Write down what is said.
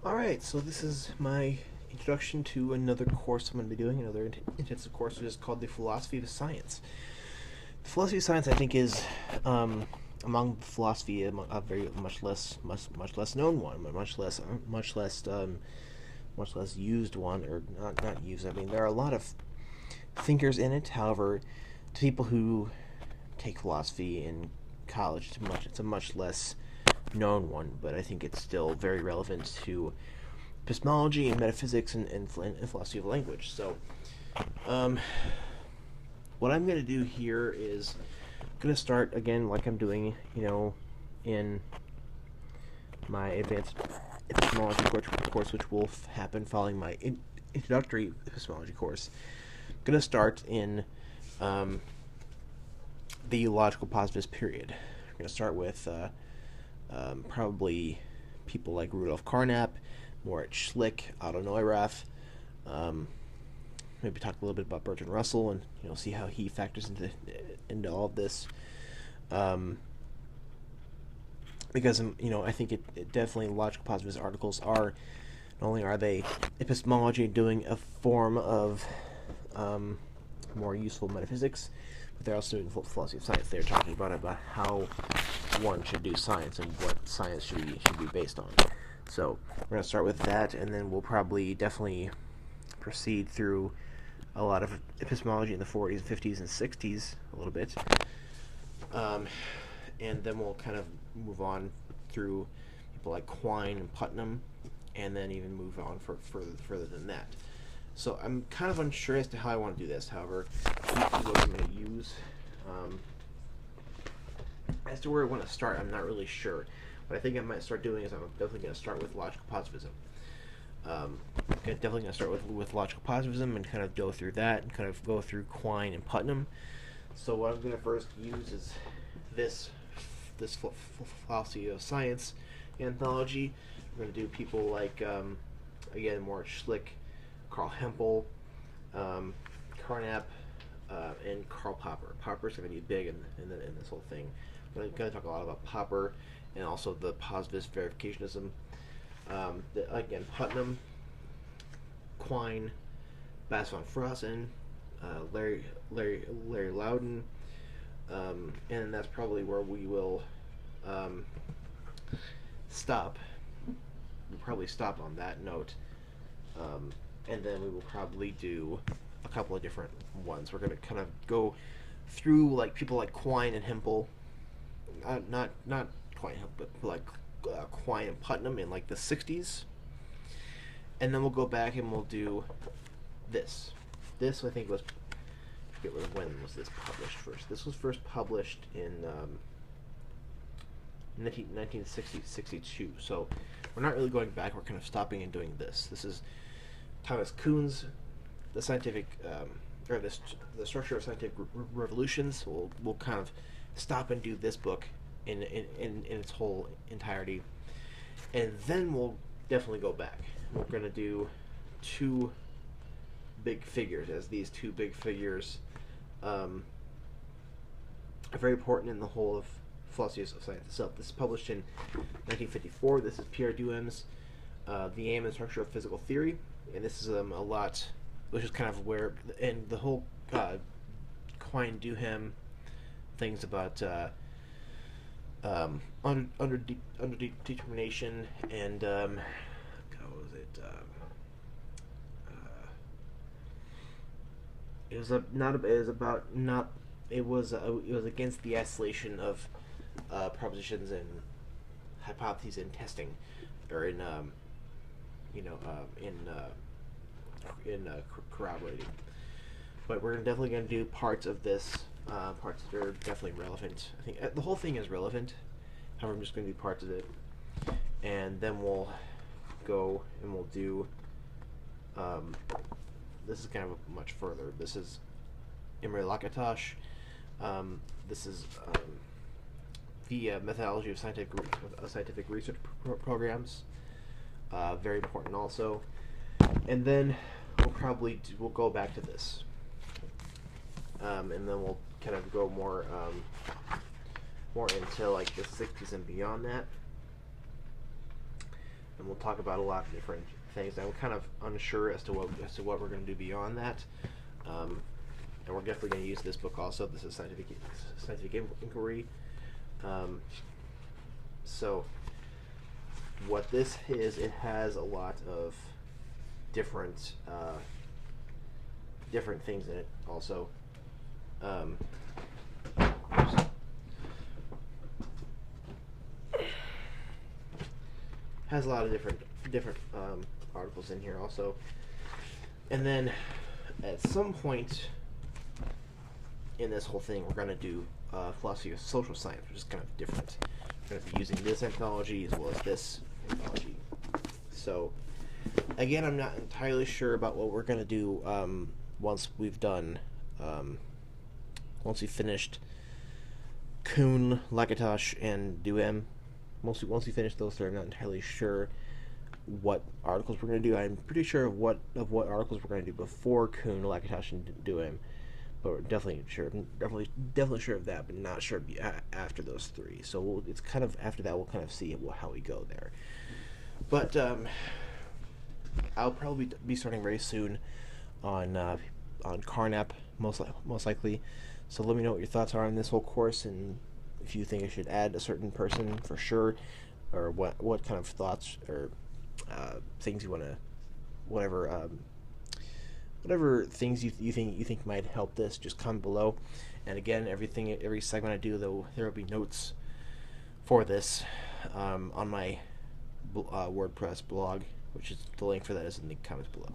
Alright, so this is my introduction to another course I'm going to be doing, another intensive course, which is called the Philosophy of Science. The philosophy of science, I think, is among philosophy a very much less known one, but much less used one, or not used. I mean, there are a lot of thinkers in it. However, to people who take philosophy in college, it's a much less known one. But I think it's still very relevant to epistemology and metaphysics and philosophy of language. So, um, what I'm going to do here is I'm going to start again, like I'm doing, in my advanced epistemology course, which will happen following my introductory epistemology course. I'm going to start in um, the logical positivist period. I'm going to start with probably people like Rudolf Carnap, Moritz Schlick, Otto Neurath. Um, Maybe talk a little bit about Bertrand Russell and see how he factors into all of this. Um, because I think it definitely logical positivist articles are not only are they epistemology doing a form of more useful metaphysics, but they're also doing philosophy of science. They're talking about how one should do science and what science should be based on. So we're going to start with that, and then we'll probably definitely proceed through a lot of epistemology in the 40s, 50s, and 60s a little bit. And then we'll kind of move on through people like Quine and Putnam, and then even move on further than that. So I'm kind of unsure as to how I want to do this. However, what I'm going to use. As to where I want to start, I'm not really sure. What I think I might start doing is I'm definitely going to start with logical positivism. Definitely going to start with logical positivism and kind of go through that and kind of go through Quine and Putnam. So what I'm going to first use is this philosophy of science anthology. I'm going to do people like again Moritz Schlick, Carl Hempel, Carnap, and Karl Popper. Popper's going to be big in this whole thing. I'm going to talk a lot about Popper and also the positivist verificationism. Again, Putnam, Quine, Bas van Fraassen, Larry Loudon, and that's probably where we will stop. We'll probably stop on that note, and then we will probably do a couple of different ones. We're going to kind of go through like people like Quine and Hempel, not Quine, but like Quine and Putnam in like the 60s, and then we'll go back and we'll do this. This I think was, I forget when was this published first. This was first published in 1962. So we're not really going back. We're kind of stopping and doing this. This is Thomas Kuhn's The Scientific or the Structure of Scientific Revolutions. We'll kind of stop and do this book in its whole entirety, and then we'll definitely go back. We're going to do two big figures, as these two big figures are very important in the whole of philosophy of science itself. This is published in 1954. This is Pierre Duhem's The Aim and Structure of Physical Theory, and this is a lot, which is kind of where, and the whole Quine Duhem things about underdetermination and how was it? It was a not. It was about not. It was against the isolation of propositions and hypotheses in testing, or in corroborating. But we're definitely going to do parts of this, parts that are definitely relevant. I think the whole thing is relevant. However, I'm just going to do parts of it, and then we'll go and we'll do. This is kind of much further. This is Imre Lakatos. This is the methodology of scientific research programs. Very important also. And then we'll go back to this, and then we'll kind of go more into like the 60s and beyond that. and we'll talk about a lot of different things. I'm kind of unsure as to what we're going to do beyond that, and we're definitely going to use this book also. This is scientific inquiry. So what this is, it has a lot of different different things in it also. Has a lot of different articles in here also. And then at some point in this whole thing, we're going to do philosophy of social science, which is kind of different. We're going to be using this anthology as well as this anthology. So again, I'm not entirely sure about what we're going to do once we've finished Kuhn, Lakatos, and Duhem. Once we finish those three, I'm not entirely sure what articles we're going to do. I'm pretty sure of what articles we're going to do before Kuhn, Lakatos, and Duhem, but we're definitely sure of that, but not sure after those three. So it's kind of after that we'll kind of see how we go there. But I'll probably be starting very soon on Carnap, most likely. So let me know what your thoughts are on this whole course, and if you think I should add a certain person for sure, or what kind of thoughts or things you want to, whatever things you think might help this, just comment below. And again, every segment I do, though, there will be notes for this on my WordPress blog, which is the link for that is in the comments below.